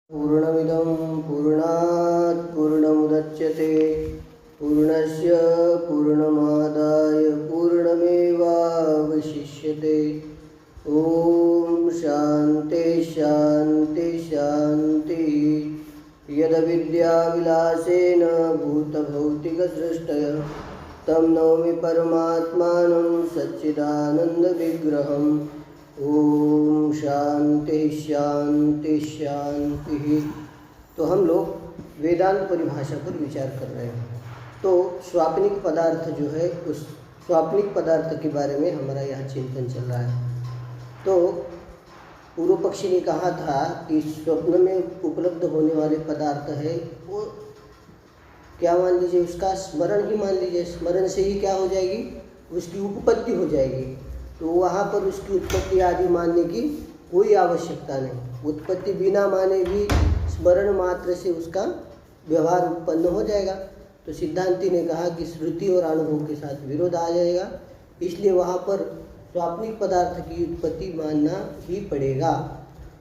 पूर्णमिदं पूर्णात् पूर्णमुदच्यते पूर्णस्य पूर्णमादाय पूर्णमेवावशिष्यते। ॐ शान्ति शान्ति शान्तिः। यद्विद्याविलासेन भूतभौतिकसृष्टयः तं नौमि परमात्मानं सच्चिदानन्दविग्रहम्। ओम शांति शांति शांति। तो हम लोग वेदांत परिभाषा पर विचार कर रहे हैं। तो स्वाप्निक पदार्थ जो है, उस स्वाप्निक पदार्थ के बारे में हमारा यहाँ चिंतन चल रहा है। तो पूर्व पक्षी ने कहा था कि स्वप्न में उपलब्ध होने वाले पदार्थ है वो क्या मान लीजिए, उसका स्मरण ही मान लीजिए। स्मरण से ही क्या हो जाएगी, उसकी उपपत्ति हो जाएगी। तो वहाँ पर उसकी उत्पत्ति आदि मानने की कोई आवश्यकता नहीं। उत्पत्ति बिना माने भी स्मरण मात्र से उसका व्यवहार उत्पन्न हो जाएगा। तो सिद्धांती ने कहा कि श्रुति और अनुभव के साथ विरोध आ जाएगा, इसलिए वहाँ पर स्वाप्निक पदार्थ की उत्पत्ति मानना ही पड़ेगा।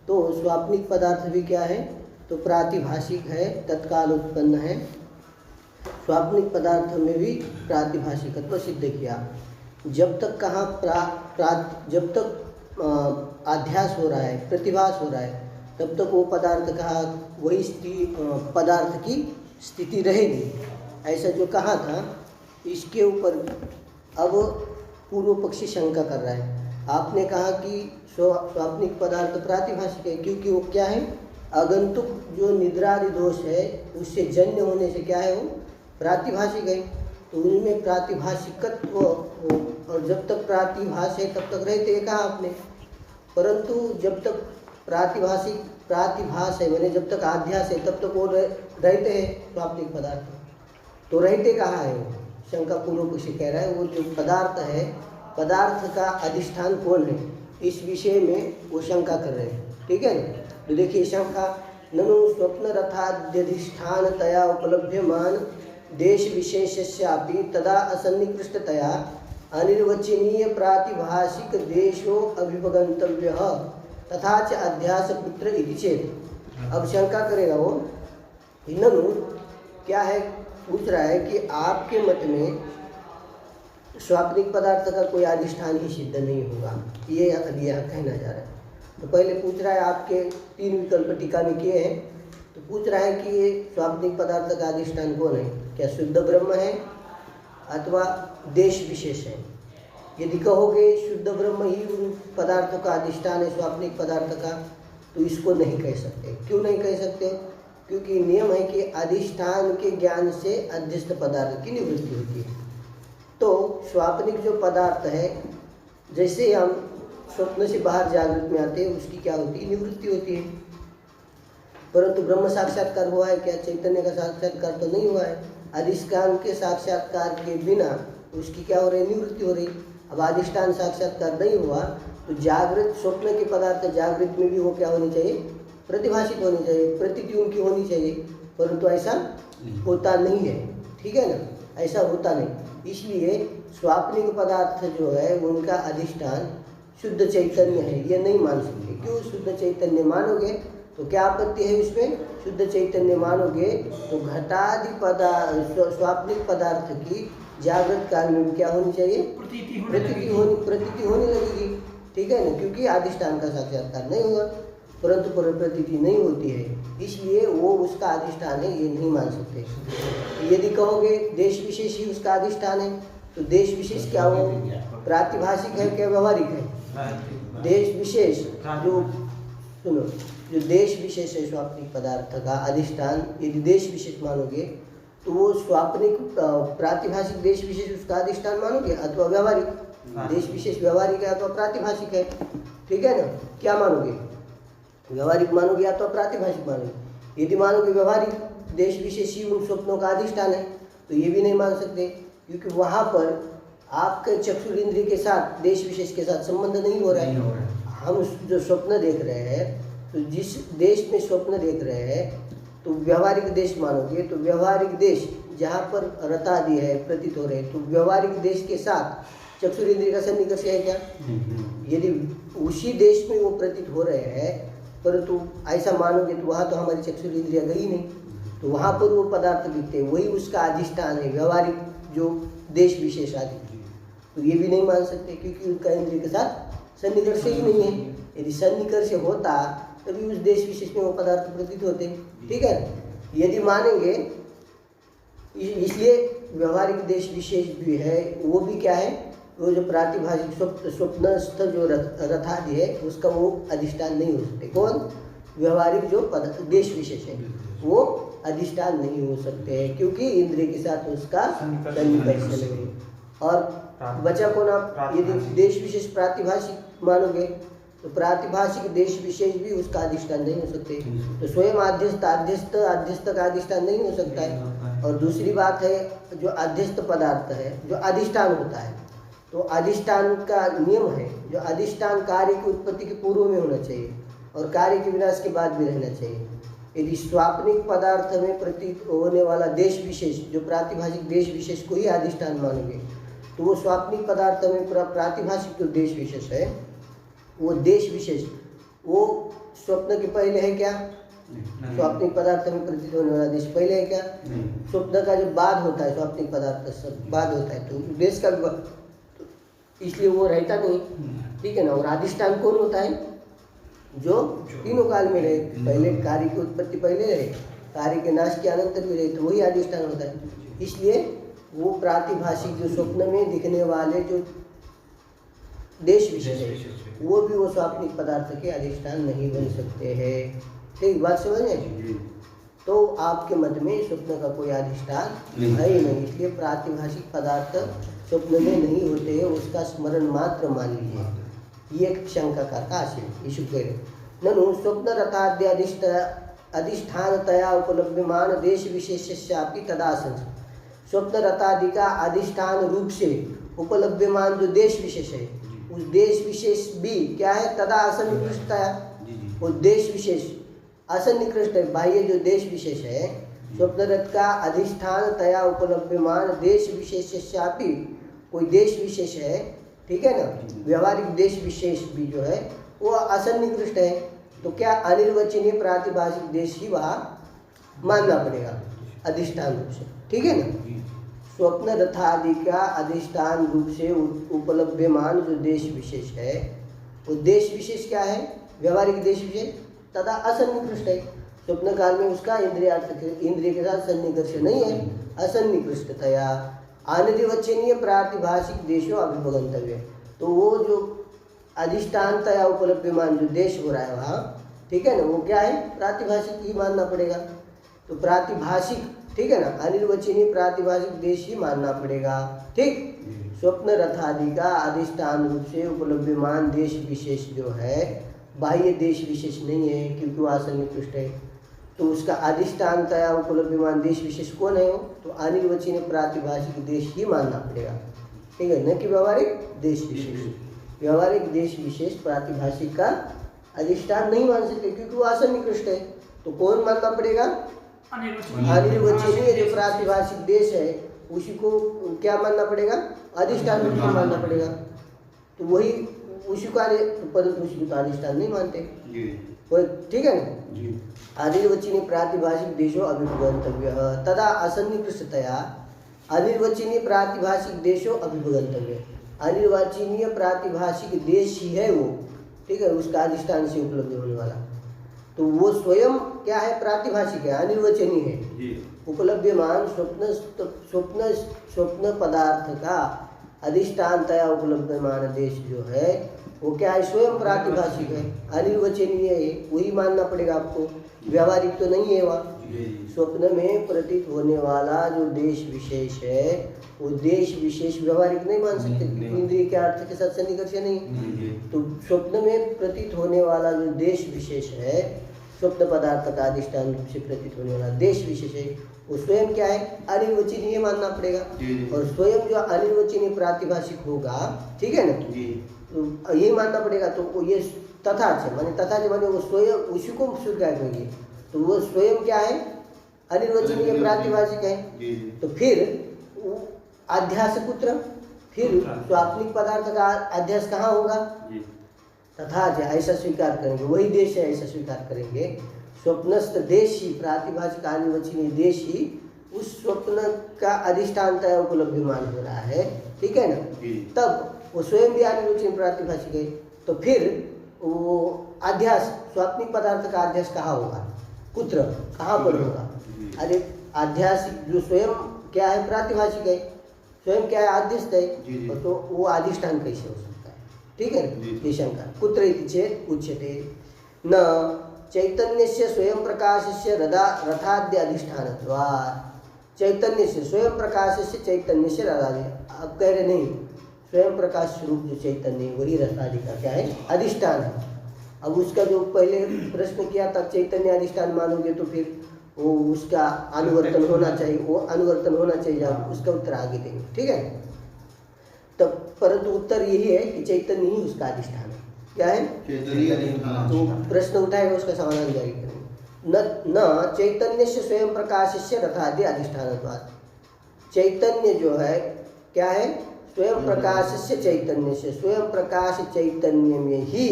तो स्वाप्निक पदार्थ भी क्या है, तो प्रातिभाषिक है, तत्काल उत्पन्न है। स्वाप्निक पदार्थ में भी प्रातिभाषिकत्व सिद्ध किया। जब तक जब तक आध्यास हो रहा है, प्रतिभास हो रहा है, तब तक वो पदार्थ कहा वही पदार्थ की स्थिति रहेगी, ऐसा जो कहा था। इसके ऊपर अब पूर्व पक्षी शंका कर रहा है। आपने कहा कि स्वाप्निक पदार्थ प्रातिभाषिक है, क्योंकि वो क्या है, आगंतुक जो निद्रादि दोष है उससे जन्य होने से क्या है, वो प्रातिभाषिक है। तो उनमें प्रातिभाषिकत्व और जब तक प्रातिभाष है तब तक रहते हैं, कहा आपने। परंतु जब तक प्रातिभाष है, मैंने जब तक आध्यास है तब तक वो रहते हैं स्वाप्निक पदार्थ। तो रहते कहाँ है, शंका पूर्व पक्षी कह रहा है। वो जो पदार्थ है, पदार्थ का अधिष्ठान कौन है, इस विषय में वो शंका कर रहे हैं। ठीक है ना। तो देखिए शंका, ननु स्वप्न रथाद्यधिष्ठानतया उपलभ्यमान देश विशेषस्यापि तदा असन्निकृष्टतया अनिर्वचनीय प्रातिभाषिक देशो अभिभगंतव्यः तथा च अध्यास पुत्र इति चेत। अब शंका करेगा वो, ननु क्या है, पूछ रहा है कि आपके मत में स्वाप्निक पदार्थ का कोई अधिष्ठान ही सिद्ध नहीं होगा, ये अभी यहाँ कहना जा रहा है। तो पहले पूछ रहा है, आपके 3 विकल्प टीका में किए हैं, तो पूछ रहा है कि ये स्वाप्निक पदार्थ का अधिष्ठान कौन है, क्या शुद्ध ब्रह्म है अथवा देश विशेष है। यदि कहोगे शुद्ध ब्रह्म ही उन पदार्थों का अधिष्ठान है स्वाप्निक पदार्थ का, तो इसको नहीं कह सकते। क्यों नहीं कह सकते, क्योंकि नियम है कि अधिष्ठान के ज्ञान से अध्यस्त पदार्थ की निवृत्ति होती है। तो स्वाप्निक जो पदार्थ है, जैसे हम स्वप्न से बाहर जागृत में आते हैं, उसकी क्या होती है, निवृत्ति होती है। परंतु ब्रह्म साक्षात्कार हुआ है क्या, चैतन्य का साक्षात्कार तो नहीं हुआ है। अधिष्ठान के साक्षात्कार के बिना उसकी क्या हो रही है, निवृत्ति हो रही। अब अधिष्ठान साक्षात्कार नहीं हुआ तो जागृत स्वप्न के पदार्थ जागृत में भी वो क्या होनी चाहिए, प्रतिभाषित होनी चाहिए, प्रतीति उनकी होनी चाहिए। परंतु ऐसा होता नहीं है। ठीक है ना, ऐसा होता नहीं। इसलिए स्वाप्निक पदार्थ जो है उनका अधिष्ठान शुद्ध चैतन्य है, ये नहीं मान सकते। क्यों, शुद्ध चैतन्य मानोगे तो क्या आपत्ति है इसमें, शुद्ध चैतन्य मानोगे तो घटादि स्वाप्निक पदार्थ की जागृत काल में क्या होनी चाहिए, प्रतीति होने लगेगी। ठीक है ना, क्योंकि अधिष्ठान का साक्षात्कार नहीं हुआ, परंतु प्रतीति नहीं होती है, इसलिए वो उसका अधिष्ठान है, ये नहीं मान सकते। यदि कहोगे देश विशेष ही उसका अधिष्ठान है, तो देश विशेष क्या हो, प्रातिभाषिक है क्या व्यवहारिक है। देश विशेष जो, सुनो, जो देश विशेष है स्वाप्निक पदार्थ का अधिष्ठान, यदि देश विशेष मानोगे तो वो स्वाप्निक प्रातिभाषिक देश विशेष उसका अधिष्ठान मानोगे अथवा व्यवहारिक देश विशेष व्यवहारिक है अथवा प्रातिभाषिक है। ठीक है ना, क्या मानोगे, व्यवहारिक मानोगे अथवा प्रातिभाषिक मानोगे। यदि मानोगे व्यवहारिक देश विशेष ही उन स्वप्नों का अधिष्ठान है, तो ये भी नहीं मान सकते, क्योंकि वहाँ पर आपके चक्षुरेंद्रिय के साथ देश विशेष के साथ संबंध नहीं हो रहा है। हम जो स्वप्न देख रहे हैं, तो जिस देश में स्वप्न देख रहे हैं तो व्यवहारिक देश मानोगे, तो व्यवहारिक देश जहाँ पर रतादि है प्रतीत हो रहे, तो व्यवहारिक देश के साथ चक्षुरेंद्रिय का सन्निकर्ष है क्या। यदि उसी देश में वो प्रतीत हो रहे हैं परंतु ऐसा मानोगे तो वहाँ तो हमारी चक्षु इंद्रिया गई नहीं, तो वहाँ पर वो पदार्थ दिखते हैं, वही उसका अधिष्ठान है, व्यवहारिक जो देश विशेष आदि। तो ये भी नहीं मान सकते क्योंकि उनका इंद्रिय के साथ सन्निकर्ष ही नहीं है। यदि सन्निकर्ष होता तभी उस देश विशेष में वो पदार्थ प्रतीत होते। ठीक है, यदि मानेंगे, इसलिए व्यवहारिक देश विशेष भी है, वो भी क्या है, वो जो प्रातिभाषिक स्वप्नस्थ जो रथादि है उसका वो अधिष्ठान नहीं हो सकते। कौन? व्यवहारिक जो देश विशेष है वो अधिष्ठान नहीं हो सकते हैं क्योंकि इंद्रिय के साथ उसका सन्निकर्ष नहीं। और बचा कौन? आप यदि देश विशेष प्रातिभाषिक मानोगे तो प्रातिभाषिक देश विशेष भी उसका अधिष्ठान नहीं हो सकते, तो स्वयं अध्यस्त का अधिष्ठान नहीं हो सकता है। और दूसरी बात है, जो अध्यस्त पदार्थ है जो अधिष्ठान होता है, तो अधिष्ठान का नियम है, जो अधिष्ठान कार्य की उत्पत्ति के पूर्व में होना चाहिए और कार्य के विनाश के बाद भी रहना चाहिए। यदि स्वाप्निक पदार्थ में प्रतीत होने वाला देश विशेष, जो प्रातिभाषिक देश विशेष को ही अधिष्ठान मानोगे, तो वो स्वाप्निक पदार्थ में प्रातिभाषिक जो देश विशेष है, वो देश विशेष वो स्वप्न के पहले है क्या? स्वाप्निक पदार्थ में प्रतीत होने वाला देश पहले है क्या? स्वप्न का जो बाद होता है, स्वाप्निक पदार्थ सब बाद होता है, तो देश का भी, इसलिए वो रहता नहीं। ठीक है ना। और अधिष्ठान कौन होता है? जो तीनों काल में रहे, पहले कार्य की उत्पत्ति पहले रहे, कार्य के नाश के अनंतर भी रहे, तो वही अधिष्ठान होता है। इसलिए वो प्रातिभाषिक जो स्वप्न में दिखने वाले जो देश विशेष है वो भी वो स्वाप्निक पदार्थ के अधिष्ठान नहीं बन सकते हैं। ठीक बात समझ में? तो आपके मत में स्वप्न का कोई अधिष्ठान है ही नहीं, इसलिए प्रातिभाषिक पदार्थ स्वप्न में नहीं होते हैं, उसका स्मरण मात्र मान लीजिए। ये एक शंका का आशय ईशु कह रहे ननु स्वप्न रथाद्य अधिष्ठानतया उपलभ्यमान देश विशेषस्यापि तदासन। स्वप्न रथादि का अधिष्ठान रूप से उपलभ्यमान जो देश विशेष है, उस देश विशेष भी क्या है? तदा असन्निकृष्टतया, वो देश विशेष असन्निकृष्ट है। बाह्य जो देश विशेष है, स्वप्नरथ का अधिष्ठान तया उपलभ्यमान देश विशेषस्यापि, कोई देश विशेष है, ठीक है ना, व्यवहारिक देश विशेष भी जो है वो असन्निकृष्ट है, तो क्या अनिर्वचनीय प्रातिभाषिक देश ही वहाँ मानना पड़ेगा अधिष्ठान रूप से। ठीक है ना। स्वप्न रथादि का अधिष्ठान रूप से उपलभ्यमान जो देश विशेष है, वो देश विशेष क्या है? व्यवहारिक देश विशेष तथा असन्निकृष्ट है। स्वप्न काल में उसका इंद्रिय के साथ सन्निकर्ष नहीं है, असन्निकृष्टतया अनिर्वचनीय प्रातिभाषिक देशों अभिभगंतव्य। तो वो जो अधिष्ठानतया उपलभ्यमान जो देश हो रहा है वहाँ, ठीक है ना, वो क्या है? प्रातिभाषिक ही मानना पड़ेगा। तो प्रातिभाषिक, ठीक है ना, अनिर्वचनीय प्रातिभाषिक देश ही मानना पड़ेगा। ठीक। स्वप्न रथादि का अधिष्ठान रूप से उपलभ्यमान देश विशेष जो है बाह्य देश विशेष नहीं है क्योंकि वो असन्निकृष्ट है, तो उसका अधिष्ठानतया उपलभ्यमान देश विशेष कौन है? वो तो अनिर्वचनीय प्रातिभाषिक देश ही मानना पड़ेगा। ठीक है, न कि व्यवहारिक देश विशेष। व्यवहारिक देश विशेष प्रातिभाषिक का अधिष्ठान नहीं मान सकते क्योंकि वो असन्निकृष्ट है, तो कौन मानना पड़ेगा? अनिर्वचनीय जो प्रातिभाषिक देश है उसी को क्या मानना पड़ेगा? अधिष्ठान रूप में मानना पड़ेगा। तो वही उसी का, परंतु उसी को अधिष्ठान नहीं मानते। ठीक है ना। अनिर्वचनीय प्रातिभाषिक देशों अभिभगंतव्य तदा असन्निकृष्टतया अनिर्वचनीय प्रातिभाषिक देशों अभिभगंतव्य। अनिर्वचनीय प्रातिभाषिक देश ही है वो, ठीक है, उसका अधिष्ठान से उपलब्ध होने वाला, तो वो स्वयं क्या है? प्रातिभाषिक है, अनिर्वचनीय है। उपलब्धमान स्वप्न पदार्थ का अधिष्ठानतया उपलब्धमान देश जो है वो क्या है? स्वयं प्रातिभाषिक है, अनिर्वचनीय है, वही मानना पड़ेगा आपको। व्यवहारिक तो नहीं है वहाँ। स्वप्न में प्रतीत होने वाला जो देश विशेष है वो देश विशेष व्यवहारिक नहीं मान सकते क्योंकि इंद्रिय के अर्थ के साथ सन्निकर्ष नहीं। तो स्वप्न में प्रतीत होने वाला जो देश विशेष है, स्वप्न पदार्थ का अधिष्ठान रूप से प्रतीत होने वाला देश विशेष है, वो स्वयं क्या है? अनिर्वचनीय मानना पड़ेगा। और स्वयं जो अनिर्वचनीय प्रातिभाषिक होगा, ठीक है ना, तो यही मानना पड़ेगा। तो ये तथा माने वो स्वयं उसी को स्वीकार करेंगे, तो वो स्वयं क्या है? अनिर्वचनीय प्रातिभाषिक है। तो फिर अध्यास पुत्र, फिर स्वाप्निक पदार्थ का अध्यास कहाँ होगा? तथा च ऐसा स्वीकार करेंगे, वही देश है ऐसा स्वीकार करेंगे। स्वप्नस्थ देश ही प्रातिभाषिक आनिवचनीय देश ही उस स्वप्न का अधिष्ठानता उपलब्धिमान हो रहा है, ठीक है ना। तब वो स्वयं भी आनिवचनीय प्रातिभाषिक है, तो फिर वो अध्यास स्वाप्निक पदार्थ का अध्यास कहाँ होगा, कुत्र, कहाँ पर होगा। अरे अध्यास जो स्वयं क्या है, प्रातिभाषिक है, स्वयं क्या है, आद्यस्थ है, तो वो अधिष्ठान कैसे हो सकता है, ठीक है ना। ये शंका कुत्र इति चेत उच्यते न चैतन्यस्य स्वयं प्रकाशस्य रथाद्य अधिष्ठानत्वात्। चैतन्य से स्वयं प्रकाश से चैतन्य से रथादि, अब कह रहे नहीं, स्वयं प्रकाश स्वरूप जो चैतन्य वही रथादि का क्या है, अधिष्ठान है। अब उसका जो पहले प्रश्न किया था, चैतन्य अधिष्ठान मानोगे तो फिर वो उसका अनुवर्तन होना चाहिए, वो अनुवर्तन होना चाहिए, आप उसका उत्तर आगे देंगे, ठीक है। तब परंतु उत्तर यही है कि चैतन्य ही उसका अधिष्ठान है, क्या है, तो प्रश्न उठाएगा, उसका समाधान जारी करेंगे। न चैतन्य से स्वयं प्रकाश से रथादि अधिष्ठानत्वात्। चैतन्य जो है क्या है, स्वयं प्रकाश से चैतन्य से, स्वयं प्रकाश चैतन्य में ही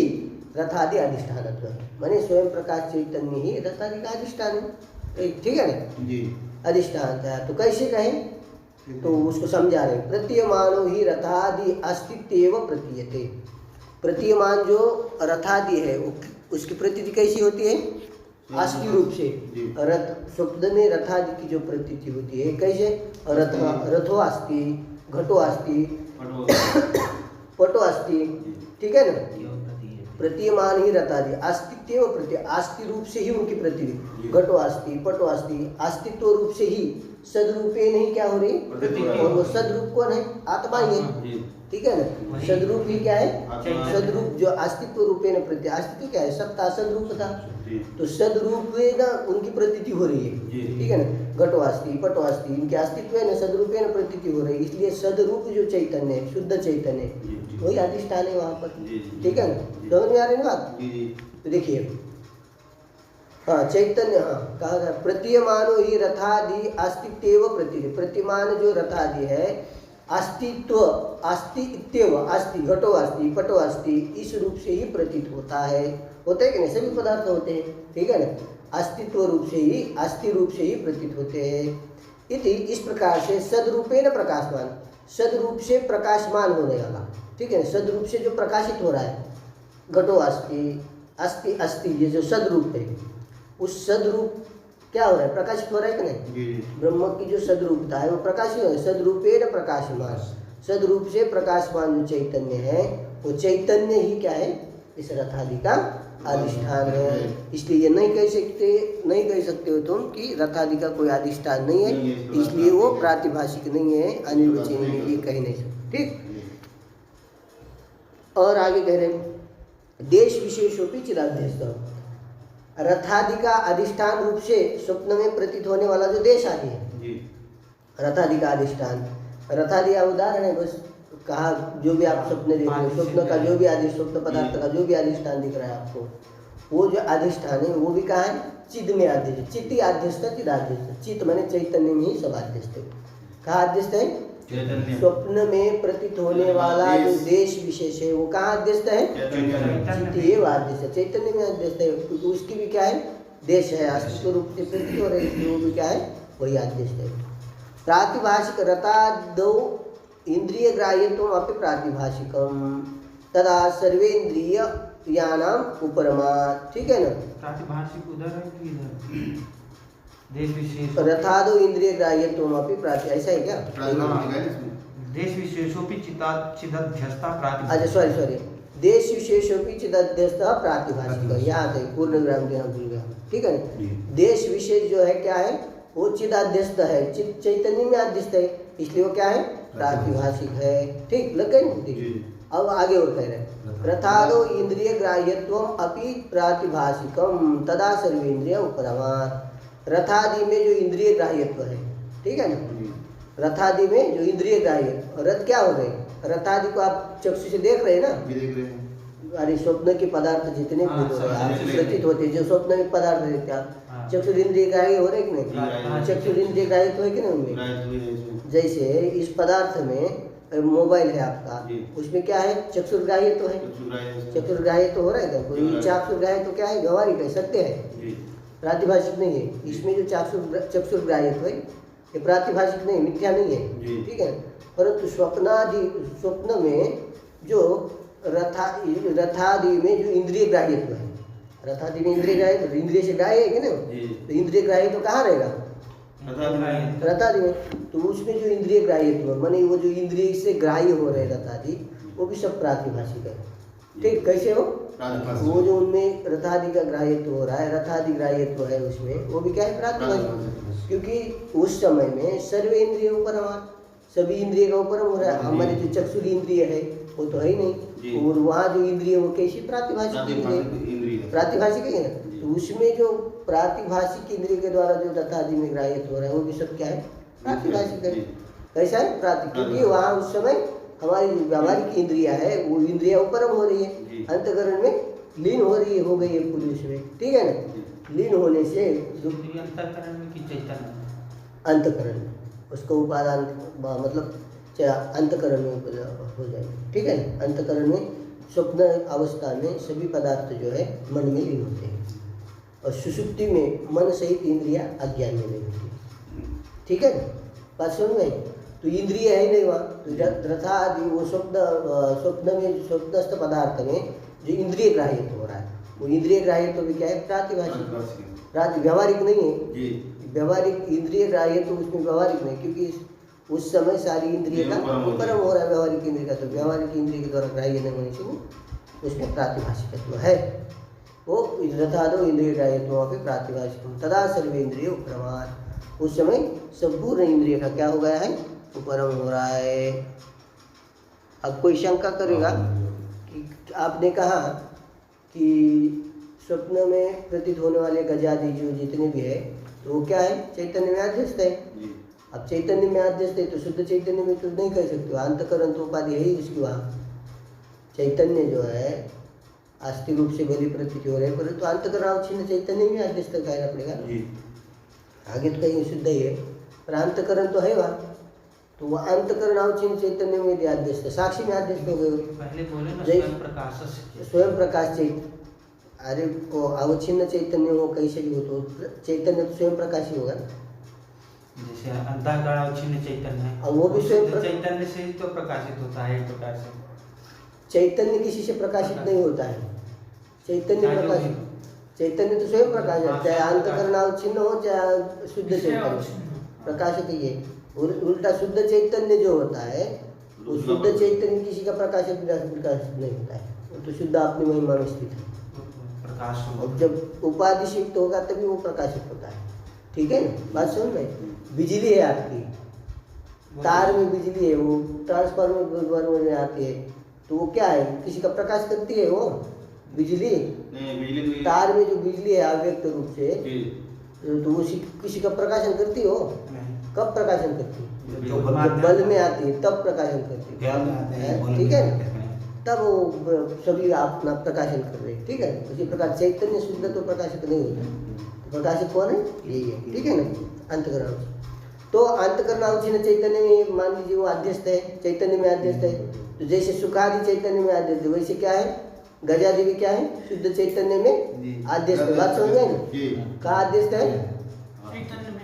रथादि अधिष्ठानत्व है, माने स्वयं प्रकाश चैतन्य ही रथादि का अधिष्ठान है, ठीक है ना, अधिष्ठान है। तो कैसे कहें, तो उसको समझा रहे, प्रतीयमानो ही रथादि अस्तित्व प्रतीयते। प्रतीयमान जो रथादि है उसकी प्रतीति कैसी होती है, अस्थि रूप से। रथ स्वप्न में रथादि की जो प्रतीति होती है कैसे, रथो अस्ति, घटो अस्ति, पटो अस्ति, ठीक है ना। प्रतीयमान ही रथादि अस्तित्व प्रत्यय, अस्थि रूप से ही उनकी प्रतीति, घटो अस्ति, पटो अस्ति, अस्तित्व रूप से ही सदरूपे नहीं क्या हो रही, और वो सदरूप कौन है, आत्मा ही है, ठीक है ना। सदरूप ही क्या है, सदरूप जो अस्तित्व रूपे न प्रत्यय, अस्तित्व क्या है, सत्ता सदरूप था, तो सदरूप ना उनकी प्रतीति हो रही है, ठीक है ना। घटो अस्ति, पटो अस्ति, इनके अस्तित्व है न सदरूपे न प्रतीति हो रही है, इसलिए सदरूप जो चैतन्य है, शुद्ध चैतन्य वही अधिष्ठान है वहाँ पर, ठीक है ना। समझ में आ रही है बात। तो देखिए, हाँ चैतन्य, हाँ कहा गया प्रतीयमानो ही रथादि अस्तित्व प्रतीति। प्रतिमान जो रथादि है अस्तित्व, अस्तित्व, अस्ति, घटो अस्ति, पटो अस्ति, इस रूप से ही प्रतीत होता है, होते हैं कि नहीं, सभी पदार्थ होते हैं, ठीक है ना। अस्तित्व रूप से ही, अस्थि रूप से ही प्रतीत होते हैं। इति इस प्रकार से सदरूपेण प्रकाशमान, सदरूप से प्रकाशमान होने वाला, ठीक है ना, सदरूप से जो प्रकाशित हो रहा है, घटो अस्ति, अस्ति अस्ति, ये जो सदरूप है, उस सदरूप क्या हो रहा है, प्रकाशित हो रहा है कि नहीं। ब्रह्म की जो सदरूपता है वो प्रकाशित हो रहा है, सदरूपेण प्रकाशमान, सदरूप से प्रकाशमान जो चैतन्य है वो चैतन्य ही क्या है, इस रथादि का अधिष्ठान है। इसलिए ये नहीं कह सकते हो तुम कि रथादि का कोई अधिष्ठान नहीं है, इसलिए वो प्रातिभाषिक नहीं है, अनिर्वचनीय, ये कह नहीं सकते, ठीक। और आगे कह रहे हैं देश विशेषोपि चिदाध्यस्त, रथादि का अधिष्ठान रूप से स्वप्न में प्रतीत होने वाला जो देश आदि है, रथादि का अधिष्ठान, रथादि का उदाहरण है, बस कहा जो भी आप स्वप्न देख रहे हो, स्वप्न का जो भी आदि, स्वप्न पदार्थ का जो भी अधिष्ठान दिख रहा है आपको, वो जो अधिष्ठान है वो भी कहा है, चिद में आध्यस्त, चित्ती आध्यस्त, चिदाध्यस्त, चित्त माने चैतन्य में ही सब आध्यस्त है। कहा आध्यस्त है, स्वप्न में प्रतीत होने वाला जो देश विशेष है वो कहाँ अध्यस्त है, चित्ती आध्यस्त, चैतन्य में अध्यस्त है, क्योंकि उसकी भी क्या है, देश है, अस्तित्व रूप से प्रतीत हो रही है, वो भी क्या है, वही अध्यस्त है। प्रातिभाषिक रथादौ इंद्रिय ग्राह्यत्वम अपि प्रातिभाषिकम तदा सर्वेन्द्रियाणाम उपरमा, ठीक है ना। प्रातिभाषिक उधर है कि इधर, देश विशेष रथादौ इंद्रिय ग्राह्यत्वम अपि प्राति, ऐसा है क्या, देश विशेषोपि चिदध्यस्ता प्रातिभाषिक, अच्छा सॉरी, देश विशेषोपि चिदध्यस्ता प्रातिभाषिक, यहाँ थे पूर्ण विराम देना भूल गया, ठीक है। देश विशेष जो है क्या है, वो चिदाध्यस्त है, चित चैतन्य में अध्यस्त है, इसलिए वो क्या है, प्रातिभाषिक है, ठीक, लग गई। अब आगे और कह रहे हैं रथादो इंद्रिय ग्राह्यत्वम अपि प्रातिभाषिकम तदा सर्वेन्द्रिय उपरमा। रथादि में जो इंद्रिय ग्राह्यत्व है, ठीक है ना, रथादि में जो इंद्रिय ग्राह्य, रथ क्या हो गए, रथादि को आप चक्षु से देख रहे हैं ना, अरे स्वप्न के पदार्थ जितने प्रतीत होते, जो स्वप्न में पदार्थ देखते आप, चक्षुरिंद्रिय ग्राह्य हो रहे कि नहीं, चक्षुरिंद्रिय ग्राह्य तो है कि नहीं उनमें, जैसे इस पदार्थ में मोबाइल है आपका, जी। उसमें क्या है, चक्षुर्ग्राह्य तो है, चक्षुर्ग्राह्य तो हो रहा है क्या, कोई चाक्षुर्ग्राह्य तो क्या है, व्यवहारिक है, सत्य है, जी। प्रातिभाषिक नहीं है। इसमें जो चक्षुर्ग्राह्य तो है ये प्रातिभाषिक नहीं, मिथ्या नहीं है, जी। ठीक है। परंतु स्वप्न में जो रथादि में जो इंद्रिय ग्राह्यत्व है, रथादि में इंद्रिय ग्राह्य, तो इंद्रिय से ग्राह्य है कि नहीं, जी। तो इंद्रिय ग्राह्य तो कहाँ रहेगा, रथादि में। तो उसमें जो इंद्रिय ग्राह्यत्व माने वो जो इंद्रिय से ग्राह्य हो रहे रथादि, वो भी सब प्रातिभाषिक है, ठीक। कैसे हो, वो जो उनमें रथादि का ग्राह्यत्व हो रहा है, रथादि ग्राह्यत्व है उसमें, वो भी क्या है, प्रातिभाषिक। क्योंकि उस समय में सर्वे इंद्रिय उपरम, सभी इंद्रिय का उपरम हो रहा है। हमारे जो चक्षुर इंद्रिय है वो तो है ही नहीं, और वहाँ जो इंद्रिय वो कैसी प्रातिभाषिक इंद्रिय, प्रातिभाषिक है ना। तो उसमें जो प्रातिभाषिक इंद्रिय के द्वारा जो रथादि में ग्राह्यत्व हो रहा है, वो भी सब क्या है, प्रातिभाषिक है। कैसा है, क्योंकि वहाँ उस समय हमारी जो व्यावहारिक इंद्रिया है वो इंद्रिया उपरम हो रही है, अंतकरण में लीन हो रही है, हो गई है पूरी उसमें, ठीक है ना। लीन होने से अंतःकरण में कि चैतन्य, अंतकरण में उसको उपादान मतलब अंतकरण में हो जाएगी, ठीक है। अंतकरण में स्वप्न अवस्था में सभी पदार्थ जो है मन में लीन होते हैं, और सुषुप्ति में मन सहित इंद्रिया अज्ञान में लीन होती है, ठीक है ना। बात समझ में, तो इंद्रिय है नहीं वहाँ, तो रथा आदि वो स्वप्न में स्वप्नस्थ पदार्थ में जो इंद्रिय ग्राह्य हो रहा है, वो इंद्रिय ग्राह्य तो भी क्या है, प्रातिभाषिक, व्यावहारिक नहीं है। व्यवहारिक इंद्रिय ग्राह्य तो उसमें व्यवहारिक नहीं, क्योंकि उस समय सारी इंद्रिय का उपरम हो रहा है, व्यवहारिक इंद्रिय का, तो व्यवहारिक इंद्रिय के द्वारा ग्राह्य नहीं होने से उसमें प्रातिभाषिकत्व है। वो रथादो इंद्रिय ग्राह्यत्व वहाँ पे प्रातिभाषिक, तदा सर्वे इंद्रिय उपरमान, उस समय संपूर्ण इंद्रिय का क्या हो गया है, उपरम हो रहा है। अब कोई शंका करेगा कि आपने कहा कि स्वप्न में प्रतीत होने वाले गजादि जो जितने भी है, तो वो क्या है, चैतन्य में अध्यस्त है। अब चैतन्य में अध्यस्त है तो शुद्ध चैतन्य में तो नहीं कह सकते, अंतकरण तो उपाधि है ही उसकी, वहाँ चैतन्य जो है आस्ति रूप से भली प्रतीत हो रहे, परंतु अंतकरण अवच्छिन्न चैतन्य में अध्यस्त कहना पड़ेगा। आगे तो कहीं शुद्ध ही है, पर अंतकरण तो है वहाँ, तो वह अंतकरण अवच्छिन्न चैतन्य में यदि अध्यस्त, साक्षी में अध्यस्त हो गए, पहले बोले ना स्वयं प्रकाश, स्वयं प्रकाश चैतन्य, अरे वो अवच्छिन्न चैतन्य हो कैसे भी हो, तो चैतन्य तो स्वयं प्रकाश ही होगा ना। जैसे अंतःकरण अवच्छिन्न चैतन्य है, और वो भी स्वयं चैतन्य से ही तो प्रकाशित होता है एक प्रकार से। चैतन्य किसी से प्रकाशित नहीं होता है, चैतन्य प्रकाशित, चैतन्य तो स्वयं प्रकाश है, चाहे अंतकरण अवच्छिन्न हो चाहे शुद्ध चैतन्य प्रकाशित ही है। उल्टा शुद्ध चैतन्य जो होता है, वो शुद्ध चैतन्य किसी का प्रकाशित नहीं होता है, वो तो शुद्ध अपनी महिमा में स्थित है। और जब उपाधि शिफ्ट होगा तभी वो प्रकाशित होता है, ठीक है ना। बात समझ में, बिजली है आपकी, तार में बिजली है, वो ट्रांसफार्मर में आती है, तो वो क्या है, किसी का प्रकाश करती है वो बिजली, तार में जो बिजली है अव्यक्त रूप से, तो वो किसी का प्रकाशन करती हो, कब प्रकाशन करती है, जब बल में आती है तब प्रकाशन करती है, ठीक है ना, तब वो सभी अपना प्रकाशन कर रहे हैं, ठीक है। उसी प्रकार चैतन्य शुद्ध तो प्रकाशित नहीं होता, तो प्रकाशित कौन है, यही है, ठीक है ना, अंतकरण। तो अंतकरण अवच्छिन्न चैतन्य में मान लीजिए वो अध्यस्त है, चैतन्य में अध्यस्त है, तो जैसे सुखादि चैतन्य में अध्यस्त है, वैसे क्या है, गजादि भी क्या है, शुद्ध चैतन्य में अध्यस्त है। बात समझ में, कहाँ अध्यस्त है,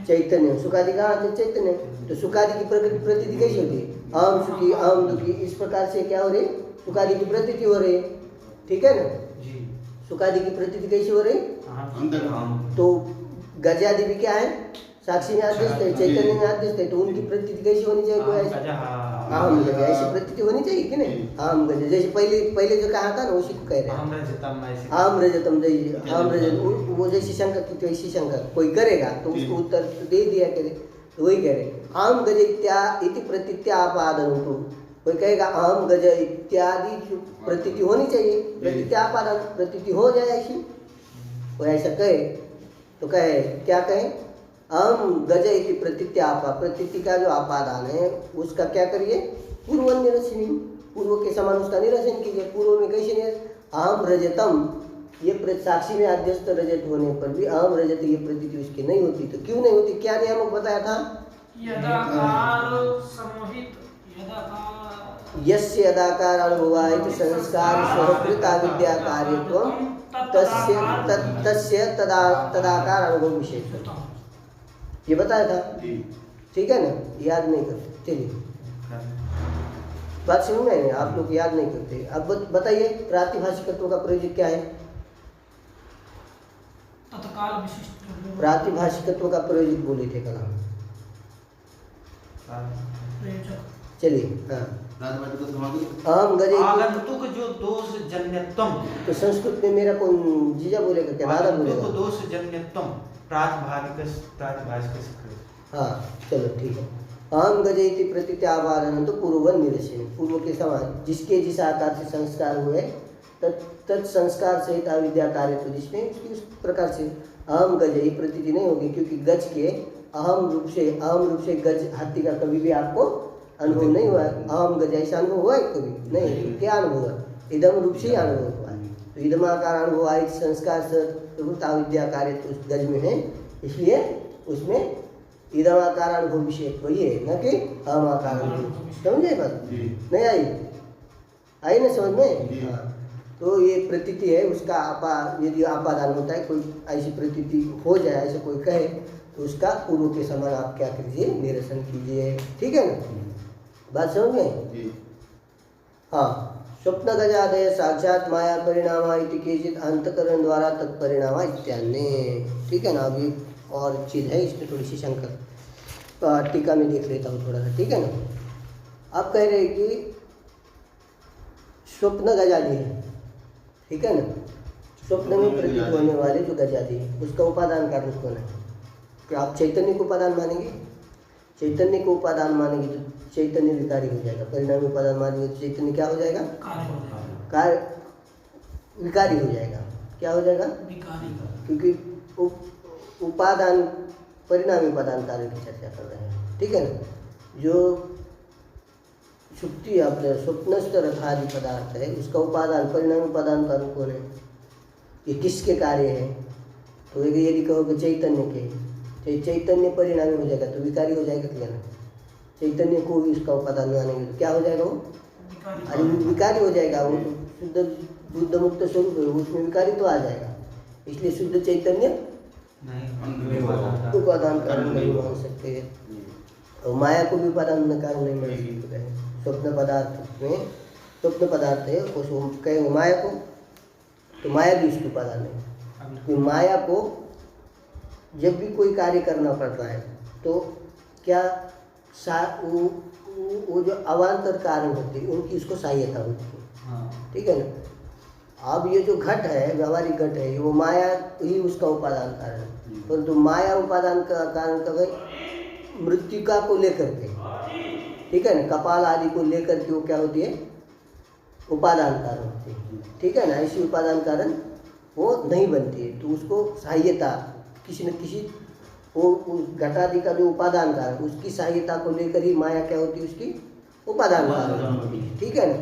चैतन्य। सुखादि कहाँ अध्यस्त, चैतन्य। तो सुखादि की प्रतीति कैसी होती है, अहम सुखी अहम दुखी, इस प्रकार से क्या हो रही है, सुखादि की प्रतीति हो रही है, ठीक है ना। सुखादि की प्रतीति कैसी हो रही है, तो गजादि भी क्या है, साक्षी में अध्यस्त है, चैतन्य में अध्यस्त है, तो उनकी प्रतीति कैसी होनी चाहिए, कोई अहम गज, ऐसी प्रतीति होनी चाहिए कि नहीं, अहम गज। जैसे पहले जो कहा था ना उसी को कह रहे हैं, अहम रजतम, अहम रजत, वो जैसी शंका की वैसी शंका कोई करेगा तो उसको उत्तर दे दिया करे, तो वही कह रहे अहम गज इति प्रतीत्यापादन, कोई कहेगा अहम गज इत्यादि प्रतीति होनी चाहिए, प्रतीत्यापादन, प्रतीति हो जाए ऐसी, कोई ऐसा कहे तो कहे, क्या कहे, अहम गज इति प्रतीत्यापा, प्रतीति का जो आपादान है उसका क्या करिए, पूर्व निरसनी, पूर्व के समान उसका निरसन कीजिए। पूर्व में कैसे निरसन, अहम रजतम, ये साक्षी में अध्यस्त रजत होने पर भी अहम रजत ये प्रतीति उसकी नहीं होती, तो क्यों नहीं होती, क्या नियामक बताया था, यदाकार समोहित, यदाकार यस्य अदाकार अनुभवायति संस्कार स्वरूपकृत अविद्या कार्यत्वं तस्य तदाकार अनुभव विशेषण। ये बताया था, ठीक है ना? याद नहीं करते, चलिए बात समझ में, आप लोग याद नहीं करते। अब बताइए प्रातिभाषिकत्व का प्रयोजक क्या है? तत्काल विशिष्ट प्रातिभाषिकत्व का प्रयोजक बोले थे कल हम। चलिए हाँ, हम गजे आगंतुक जो दोष जन्यत्वम, तो संस्कृत में मेरा कौन जीजा बोलेगा क्या, दादा बोलेगा? दोष जन्यत्वम प्रातिभाषिक। हाँ चलो ठीक है। अहम गजयति प्रतीत्यावारण तो पूर्ववन निरसन, पूर्व के समान जिसके जिस आकार से संस्कार हुए तत्संस्कार सहित अविद्या कार्य, तो जिसमें उस प्रकार से अहम गजई प्रतीति नहीं होगी, क्योंकि गज के अहम रूप से गज हाथी का कभी भी आपको अनुभव नहीं हुआ। अहम गज ऐसा अनुभव हुआ है कभी नहीं, तो क्या अनुभव हुआ? इदम रूप से ही अनुभव हुआ है। तो इदमाकार अनुभव आय संस्कार सहित अविद्या कार्य तो उस गज में है, इसलिए उसमें इदमाकार अनुभव विषय वही है, न कि अहमाकार अनुभव। समझे बात? नहीं आई ना समझ में? हाँ, तो ये प्रतीति है उसका यदि आपादान होता है, कोई ऐसी प्रतीति हो जाए, ऐसे कोई कहे, तो उसका पूर्व के समान आप क्या कीजिए, निरसन कीजिए, ठीक है ना? बात समझ में? हाँ, स्वप्न गजादय साक्षात माया परिणामा इति केचित अंतकरण द्वारा तत्परिणामा इत्यान्य, ठीक है ना? अभी और चीज़ है इसमें थोड़ी सी शंका, टीका में देख लेता हूँ थोड़ा सा, ठीक है ना? आप कह रहे हैं कि स्वप्न गजादी है, ठीक है ना? स्वप्न में प्रतीत होने वाले जो गजादी है उसका उपादान कारण कौन है? क्या आप चैतन्य को उपादान मानेंगे? चैतन्य को उपादान मानेंगे तो चैतन्य विकारी हो जाएगा, परिणामी उपादान मानेंगे तो चैतन्य क्या हो जाएगा? कार्य विकारी हो जाएगा। क्या हो जाएगा? क्योंकि उपादान परिणामी उपादान कार्य की चर्चा कर रहे हैं, ठीक है ना? जो सुक्ति अपने स्वप्नस्थ रथादि पदार्थ है उसका उपादान परिणामी उपादान कारण कौन है? ये किसके कार्य है? तो यदि कहोगे चैतन्य के, चैतन्य परिणामी हो जाएगा तो विकारी हो जाएगा, क्या ना? चैतन्य को भी उसका उपादान मानेंगे तो क्या हो जाएगा? वो अरे विकारी हो जाएगा। वो शुद्ध बुद्ध मुक्त स्वरूप है, उसमें विकारी तो आ जाएगा। इसलिए शुद्ध चैतन्य उपादान कारण नहीं मान सकते, और माया को भी उपादान कारण नहीं मान सकते हैं। स्वप्न पदार्थ में स्वप्न पदार्थ है उसको कहेंगे माया को, तो माया भी उसके उपादान नहीं। तो माया को जब भी कोई कार्य करना पड़ता है तो क्या वो जो अवान्तर कारण होते हैं उनकी उसको सहायता होती है, ठीक है ना? अब ये जो घट है, व्यावहारिक घट है, वो माया ही उसका उपादान कारण है, परंतु माया उपादान का कारण कब है? मृत्तिका को लेकर के, ठीक है ना? कपाल आदि को लेकर के वो क्या होती है? उपादान कारण होती है, ठीक है ना? ऐसी उपादान कारण वो नहीं बनती है, तो उसको सहायता किसी न किसी वो घटादि का जो उपादान कारण उसकी सहायता को लेकर ही माया क्या होती है? उसकी उपादान कारण होती है, ठीक है ना?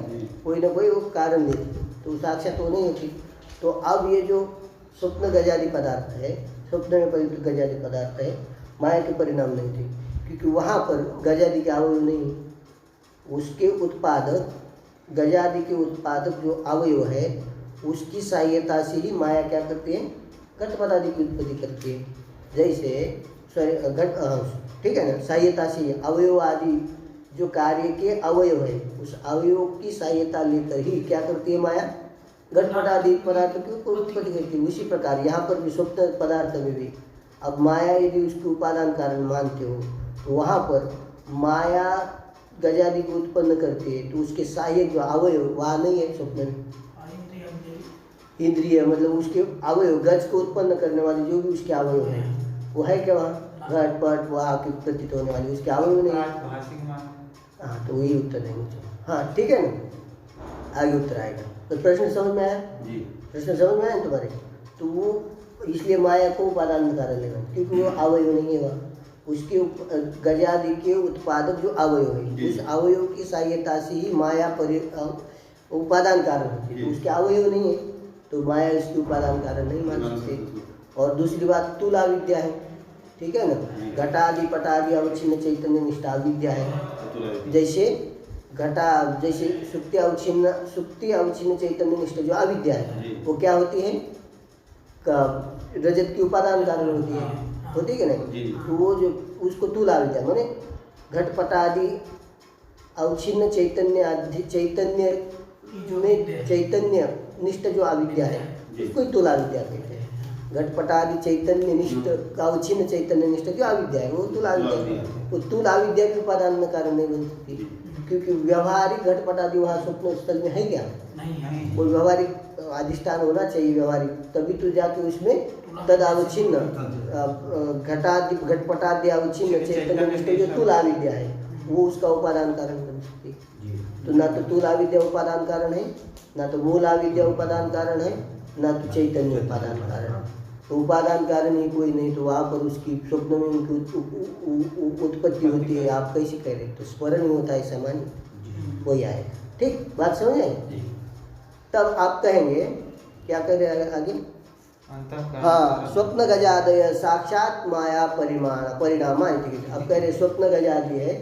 कोई ना कोई वो कारण देती है, तो साक्षात वो नहीं होती। तो अब ये जो स्वप्न गजादि पदार्थ है, स्वप्न में परिणत गजादि पदार्थ है, माया के परिणाम नहीं थे, क्योंकि वहाँ पर गजादि के अवयव नहीं, उसके उत्पादक गजादि के उत्पादक जो अवयव है उसकी सहायता से ही माया क्या करती है? घटपट आदि की उत्पत्ति करती है। जैसे घट, ठीक है ना? सहायता से अवयव आदि जो कार्य के अवयव है उस अवयव की सहायता लेकर ही क्या करती है माया? घटपट आदि पदार्थ की उत्पत्ति करती है। उसी प्रकार यहाँ पर भी स्वप्न पदार्थ में भी अब माया यदि उसके उपादान कारण मानते हो तो वहाँ पर माया गजादि को उत्पन्न करती है, तो उसके सहायक जो अवयव वहाँ नहीं है स्वप्न में। इंद्रिय मतलब उसके अवयव, गज को उत्पन्न करने वाली जो भी उसके अवयव है वो है क्या वहाँ? घटपट वहाँ की प्रतीत होने वाली उसके अवयव नहीं। हाँ, तो वही उत्तर देंगे। हाँ ठीक है ना, आगे उत्तर आएगा। तो प्रश्न समझ में आया? प्रश्न समझ में आया तुम्हारे? तो वो इसलिए माया को उपादान कारण लेना, क्योंकि वो अवयव नहीं है वहाँ, उसके गजादि के उत्पादक जो अवयव है उस अवयव की सहायता से ही माया उपादान कारण होती है, उसके अवयव नहीं है तो माया इसकी उपादान कारण नहीं मान सकते। और दूसरी बात तुला विद्या है, ठीक है ना? घटादि पटादि अवच्छिन्न चैतन्य निष्ठा विद्या है। जैसे घटा जैसे सुक्ति अवच्छिन्न चैतन्य निष्ठ जो अविद्या है वो क्या होती है? रजत की उपादान कारण होती है, होती है कि नहीं? तो वो जो उसको तूला विद्या माने घटपटादि अवच्छिन्न चैतन्य में चैतन्य निष्ठ जो अविद्या है उसको ही तूला विद्या कहते हैं। घटपटादि चैतन्य निष्ठ का अवच्छिन्न चैतन्य निष्ठ जो अविद्या है वो तूला विद्या है। वो तूला विद्या के उपादान में कारण नहीं बन सकती, क्योंकि व्यवहारिक घटपटादि वहाँ स्वप्न स्थल में है क्या? नहीं। कोई व्यवहारिक अधिष्ठान होना चाहिए व्यवहारिक, तभी तो जाके उसमें तद अवच्छिन्न घटपटादि अवच्छिन्न चैतन्य निष्ठ जो तूला विद्या है वो उसका उपादान कारण बन सकती है। तो ना तो तूला विद्या उपादान कारण है, ना तो मूला विद्या उपादान कारण है, ना तो चैतन्य उपादान कारण है। तो उपादान कारण ही कोई नहीं, तो वहाँ पर उसकी स्वप्न में उनकी उत्पत्ति होती है। आप कैसे कह रहे? तो स्मरण होता है सामान्य वही आएगा। ठीक बात समझ आई? तब आप कहेंगे क्या कह रहे हैं आगे? हाँ, स्वप्न गजादय साक्षात माया परिणाम। अब कह रहे स्वप्न गजादि है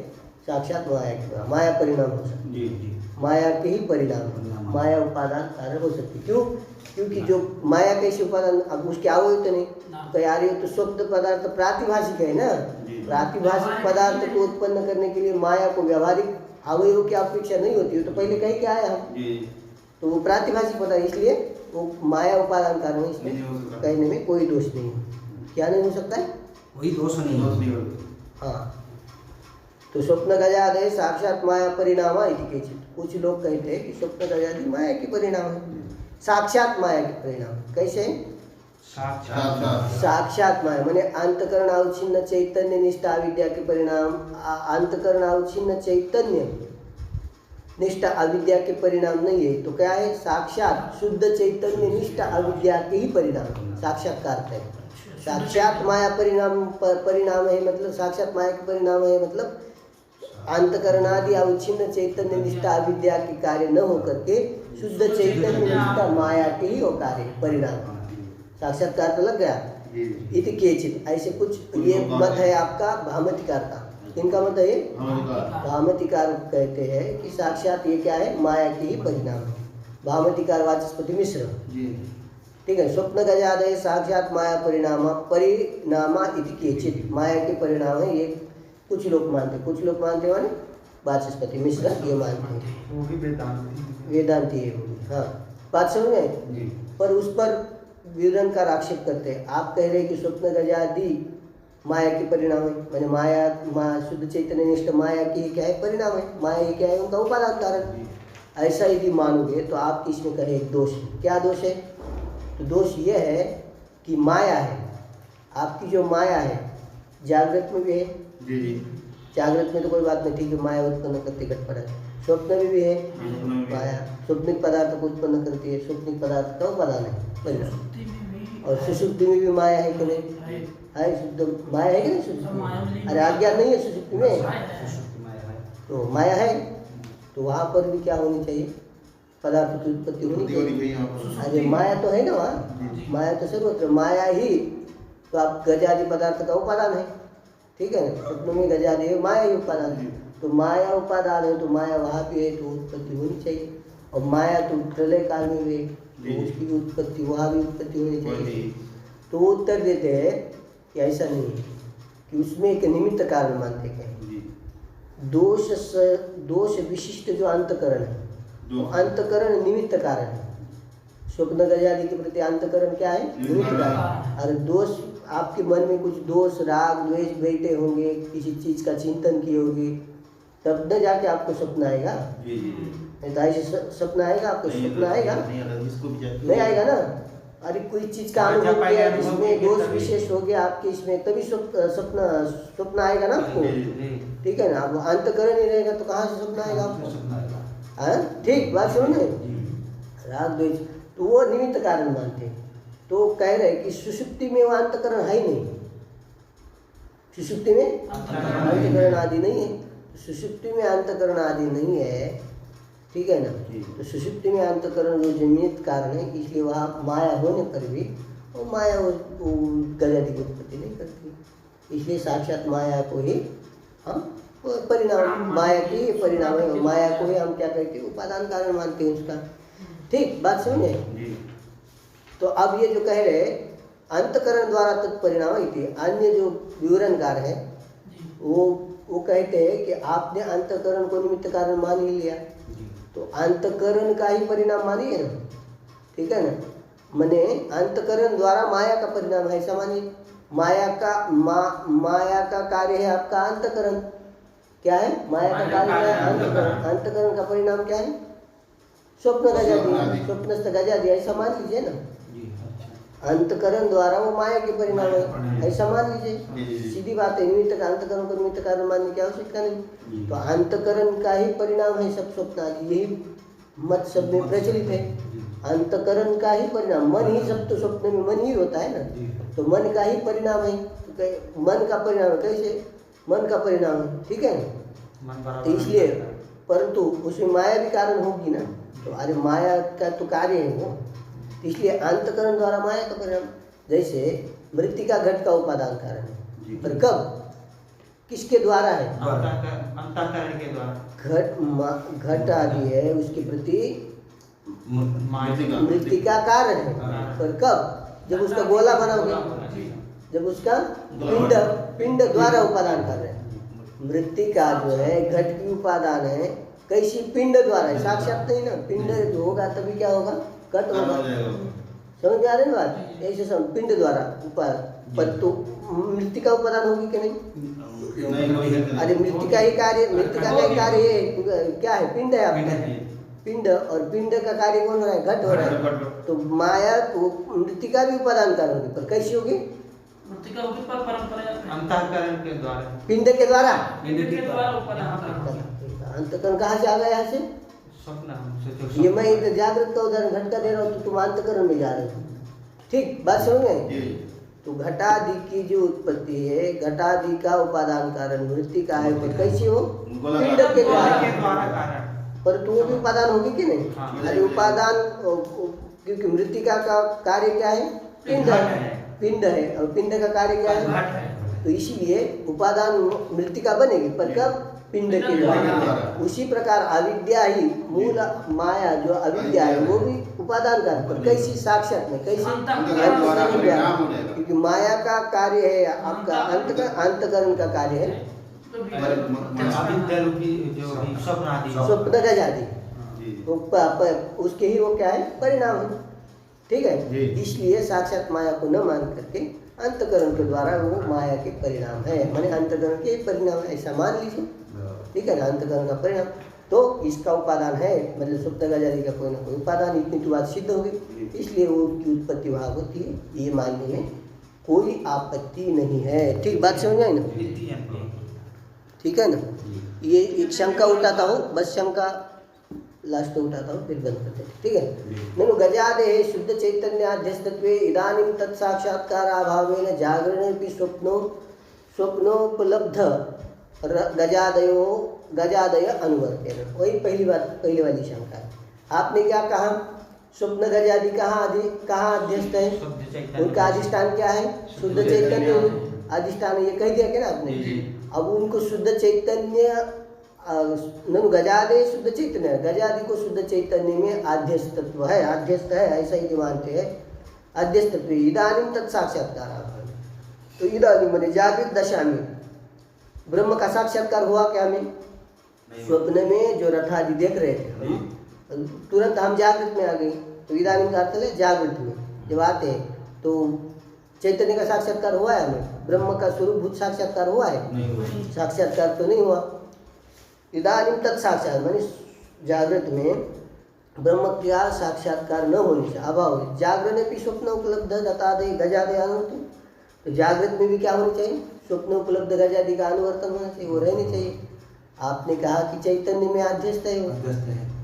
साक्षात माया के माया परिणाम हो सकती है, माया के ही परिणाम, माया उपादान कारण हो सकती है। क्यों? क्योंकि जो माया कैसे उपादान, अब उसके अवयव तो नहीं कह रही हो, तो स्वप्न पदार्थ प्रातिभाषिक है ना। प्रातिभाषिक पदार्थ को उत्पन्न करने के लिए माया को व्यवहारिक अवयव की अपेक्षा नहीं होती है, तो पहले कहीं क्या आया हम, तो वो प्रातिभाषिक पदार्थ, इसलिए वो माया उपादान कारण है। इसमें कहने में कोई दोष नहीं है। क्या नहीं हो सकता है? वही दोष नहीं। हाँ, तो स्वप्न गजादय साक्षात माया परिणाम इति केचित्। कुछ लोग कहते हैं कि स्वप्न गजादि माया के परिणाम है, साक्षात माया के परिणाम। कैसे? साक्षात माया माने अंतकरण अवच्छिन्न चैतन्य निष्ठा अविद्या के परिणाम। अंतकरण अवच्छिन्न चैतन्य निष्ठा अविद्या के परिणाम नहीं है, तो क्या है? साक्षात शुद्ध चैतन्य निष्ठा अविद्या के ही परिणाम, साक्षात्कार है। साक्षात माया परिणाम है, मतलब साक्षात माया के परिणाम है, मतलब अंतकरणादि अवच्छिन्न चैतन्य निष्ठा अविद्या के कार्य न होकर के शुद्ध चैतन्य निष्ठा माया के ही वो कार्य परिणाम। साक्षात्कार तो लग गया। इति केचित्, ऐसे कुछ ये मत है आपका भामतिकार का। इनका मत है भामतिकार कहते हैं कि साक्षात ये क्या है? माया के ही परिणाम है। भामतिकार वाचस्पति मिश्र। ठीक है। स्वप्न गजादय साक्षात माया परिणामा इति केचित्, माया के परिणाम है ये कुछ लोग मानते। कुछ लोग मानते माने वाचस्पति मिश्र ये मानते हैं, वो भी वेदांती है वो भी। हाँ, बात समझ में? पर उस पर विवरणकार आक्षेप करते हैं। आप कह रहे हैं कि स्वप्न गजादि माया के परिणाम है, मैंने माया शुद्ध चैतन्य निष्ठ माया की क्या है? परिणाम है। माया ये क्या है? उनका उपादान कारण। ऐसा यदि मानोगे तो आपकी इसमें कहे एक दोष है। क्या दोष है? तो दोष ये है कि माया है, आपकी जो माया है जागृत में भी है। जागृत में तो कोई बात नहीं, ठीक है, माया उत्पन्न करती घटपटादि। स्वप्न में भी है माया, स्वप्निक पदार्थ को उत्पन्न करती है। स्वप्निक पदार्थ का उपादान है परिणाम। और सुषुप्ति में भी माया है कि नहीं? है, शुद्ध माया है कि नहीं सुषुप्ति में? अरे अज्ञान नहीं है सुषुप्ति में, तो माया है। तो वहाँ पर भी क्या होनी चाहिए? पदार्थ की उत्पत्ति होनी चाहिए। अरे माया तो है ना वहाँ, माया तो सर्वत्र माया ही, तो आप गजादि पदार्थ का उपादान है। ठीक है ना? स्वप्न में गजादि माया ही उपादान है, तो माया उपादान है, तो माया वहाँ भी है, तो उत्पत्ति होनी चाहिए। और माया तो प्रलय काल में भी, तो उसकी उत्पत्ति वहाँ भी उत्पत्ति होनी चाहिए। तो वो उत्तर देते हैं कि ऐसा नहीं है, कि उसमें एक निमित्त कारण मानते हैं। दोष विशिष्ट जो अंतकरण है, तो अंतकरण निमित्त कारण है। स्वप्न गजादि के प्रति अंतकरण क्या है? निमित्त कारण। अगर दोष आपके मन में कुछ दोष राग द्वेष बैठे होंगे, किसी चीज का चिंतन किए होंगे, तब न जाके आपको स्वप्न आएगा। नहीं तो ऐसे सपना आएगा आपको? स्वप्न आएगा नहीं आएगा ना। अरे कोई चीज का अनुभव किया जिसमें दोष विशेष हो गया आपके इसमें, तभी स्वप्न आएगा ना आपको। ठीक है ना? अब अंतकरण नहीं रहेगा तो कहाँ से स्वप्न आएगा आपको? ठीक बात समझे? राग द्वेष तो वो निमित्त कारण मानते हैं। तो कह रहे कि सुषुप्ति में वो अंतकरण है ही नहीं, सुषुप्ति में अंतकरण आदि नहीं है। सुषुप्ति में अंतकरण आदि नहीं है, ठीक है ना? तो सुषुप्ति में अंतकरण जो निमित्त कारण है, इसलिए वहाँ माया होने पर भी वो माया गजादि की उत्पत्ति नहीं करती। इसलिए साक्षात माया को ही हम वो परिणाम माया की परिणाम है। माया को ही हम क्या कहते हैं, उपादान कारण मानते हैं उसका। ठीक बात समझे? तो अब ये जो कह रहे अंतकरण द्वारा तत्परिणाम इति, अन्य जो विवरणकार है वो कहते हैं कि आपने अंतकरण को निमित्त कारण मान ही लिया, तो अंतकरण का ही परिणाम मानिए ना, ठीक है ना। मने अंतकरण द्वारा माया का परिणाम है, ऐसा मानिए। माया का कार्य है आपका अंतकरण। क्या है? माया का कार्य है अंतकरण। अंतकरण का परिणाम क्या है? स्वप्न गजादि, स्वप्नस्थ गजादि, ऐसा मान लीजिए ना। अंतकरण द्वारा वो माया के परिणाम है, ऐसा मान लीजिए। सीधी बात है, निमित्त का अंतकरण को निमित्त कारण मानने की आवश्यकता नहीं। तो अंतकरण का ही परिणाम है सब स्वप्न आदि, यही मत सब में प्रचलित है। अंतकरण का ही परिणाम, मन ही सब, तो स्वप्न में मन ही होता है ना, तो मन का ही परिणाम है। तो मन का परिणाम कैसे? मन का परिणाम है, ठीक है ना। तो इसलिए परंतु उसमें माया भी कारण होगी ना, तो अरे माया का तो कार्य है वो, इसलिए अंतकरण द्वारा माया का परिणाम। जैसे मृत्तिका घट का उपादान कारण है, पर कब, किसके द्वारा है? अंतःकरण के द्वारा। घट आदि है उसके प्रति मृत्तिका कारण है, पर कब? जब उसका गोला बनाओगे, जब उसका पिंड द्वारा उपादान कर रहे हैं। मृत्तिका जो है घट की उपादान है, कैसी? पिंड द्वारा है, साक्षात नहीं ना। पिंड जो होगा तभी क्या होगा? घट होगा। समझ में आ रही है बात? ऐसे सब पिंड द्वारा उपादान, पर तो मृत्तिका उपादान होगी कि नहीं? अरे मृत्तिका ही कार्य, मृत्तिका का ही कार्य है, क्या है? पिंड है आपका, पिंड, और पिंड का कार्य कौन हो रहा है? घट हो रहा है। तो माया को मृत्तिका भी उपादान कारण होगी, पर कैसी होगी? मृत्तिका होगी पर परंपरा अंतःकरण के द्वारा, पिंड के द्वारा। पिंड के द्वारा उपादान। अंतकरण कहाँ से आ गया? यहाँ से स्वप्न। ये मैं इधर जागृत का उदाहरण घट का दे रहा हूँ, तो तुम अंतकरण में जा रहे हो। ठीक बात समझ गए? तो घटादि की जो उत्पत्ति है, घटादि का उपादान कारण मृत्तिका है, पर कैसी हो? पिंड के द्वारा। पर तो वो भी उपादान होगी कि नहीं? अरे उपादान, क्योंकि मृत्तिका का कार्य क्या है? पिंड है, पिंड है, और पिंड का कार्य क्या है? तो इसीलिए उपादान मृत्तिका बनेगी, पर कब? पिंड के द्वारा। उसी प्रकार अविद्या ही, मूल माया जो अविद्या है वो भी उपादान का, पर कैसी? साक्षात में कैसी? क्योंकि माया का कार्य है आपका अंतकरण का कार्य है, स्वप्न गजादि, उसके ही वो क्या है? परिणाम है। ठीक है, इसलिए साक्षात माया को न मान करके अंतकरण के द्वारा वो माया के परिणाम है, माने अंतकरण के परिणाम ऐसा मान लीजिए। ठीक है ना, अंतकरण का परिणाम तो इसका उपादान है, मतलब स्वप्न गजादि का कोई ना कोई उपादान, इतनी तो बात सिद्ध होगी, इसलिए वो की उत्पत्ति वहाँ होती है, ये मानने में कोई आपत्ति नहीं है। ठीक बात समझ आई ना? ठीक है ना, ये एक शंका उठाता हूँ, बस शंका लास्ट में उठाता हूँ, फिर बंद करते हैं। ठीक है, ननु गजादे शुद्ध चैतन्याध्यस्तत्वे इदानीं तत्साक्षात्कार अभावेन जागरणेपि स्वप्नोपलब्ध गजादय अनुवर्तेन। वही पहली बात, पहले वाली शंका। आपने क्या कहा? स्वप्न गजादि कहाँ अध्यस्त है? उनका अधिष्ठान क्या है? शुद्ध चैतन्य अधिष्ठान, ये कह दिया क्या ना आपने? अब उनको शुद्ध चैतन्य, ननु गजादे शुद्ध चैतन्य, गजादि को शुद्ध चैतन्य में आध्यस्तत्व है, आध्यस्त है, ऐसा ही मानते हैं। आध्यस्तत्व इदानीं तत्साक्षात्कार। तो इदानीं माने जागृत दशा में ब्रह्म का साक्षात्कार हुआ क्या? हमें स्वप्न में जो रथ आदि देख रहे थे हम, तुरंत हम जागृत में आ गए, तो इदानीं का अर्थ है जागृत में जब आते हैं तो चैतन्य का साक्षात्कार हुआ है, हमें ब्रह्म का स्वरूपभूत साक्षात्कार हुआ है? साक्षात्कार तो नहीं हुआ। इदानीं तत्साक्षात्कार माने जागृत में ब्रह्म का साक्षात्कार न होने से अभाव, जागरण भी स्वप्न उपलब्ध गतादय गजादय अनुवर्तन। तो जागृत में भी क्या होनी चाहिए? स्वप्न उपलब्ध गजादि का अनुवर्तन होना चाहिए, वो रहनी चाहिए। आपने कहा कि चैतन्य में आध्यस्त है, वो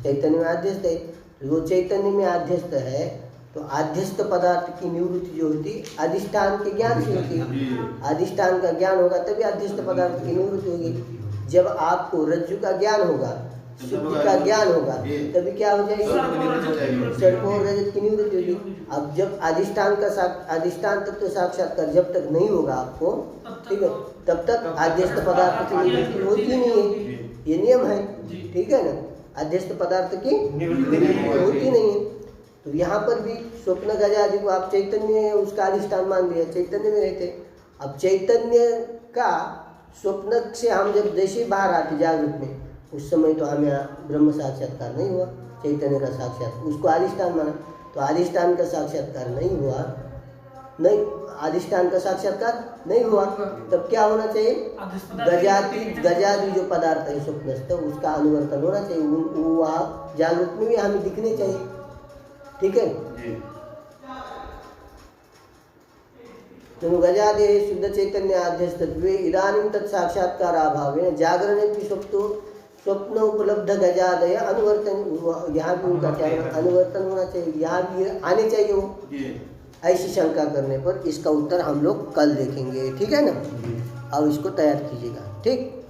चैतन्य में आध्यस्त है, तो वो चैतन्य में आध्यस्त है, तो आध्यस्त पदार्थ की निवृत्ति जो होती अधिष्ठान के ज्ञान से होती है। अधिष्ठान का ज्ञान होगा तभी आध्यस्त पदार्थ की निवृत्ति होगी। जब आपको रज्जु का ज्ञान होगा शुद्धि का ज्ञान होगा, तभी क्या हो जाएगी, सत्व और रजत की निवृत्ति होगी। अब जब अधिष्ठान तत्व साक्षात्कार जब तक नहीं होगा आपको, ठीक है, तब तक आद्यस्थ पदार्थ की निवृत्ति होती नहीं है, ये नियम है, ठीक है ना। आद्यस्थ पदार्थ की निवृत्ति होती नहीं है। तो यहाँ पर भी स्वप्न गजादि को आप चैतन्य उसका अधिष्ठान मान लिया, चैतन्य में रहते। अब चैतन्य का स्वप्न से हम जब जैसे बाहर आते जागृत में, उस समय तो हमें ब्रह्म साक्षात्कार नहीं हुआ, चैतन्य का साक्षात्कार उसको अधिष्ठान माना, तो अधिष्ठान का साक्षात्कार नहीं हुआ, नहीं अधिष्ठान का साक्षात्कार नहीं हुआ, तब क्या होना चाहिए, गजादि जो पदार्थ है स्वप्नस्थ उसका अनुवर्तन होना चाहिए, वो वहाँ जागृत में भी हमें दिखने चाहिए, ठीक है। तो गजादे शुद्ध चैतन्य आद्यस्तत्वे इदानीं तत् साक्षात्कार अभावेन जागरणे भी स्वप्न उपलब्ध गजादय अनुवर्तन, यहाँ भी उनका क्या अनुवर्तन होना चाहिए, यहाँ भी आने चाहिए वो। ऐसी शंका करने पर इसका उत्तर हम लोग कल देखेंगे, ठीक है ना। अब इसको तैयार कीजिएगा, ठीक।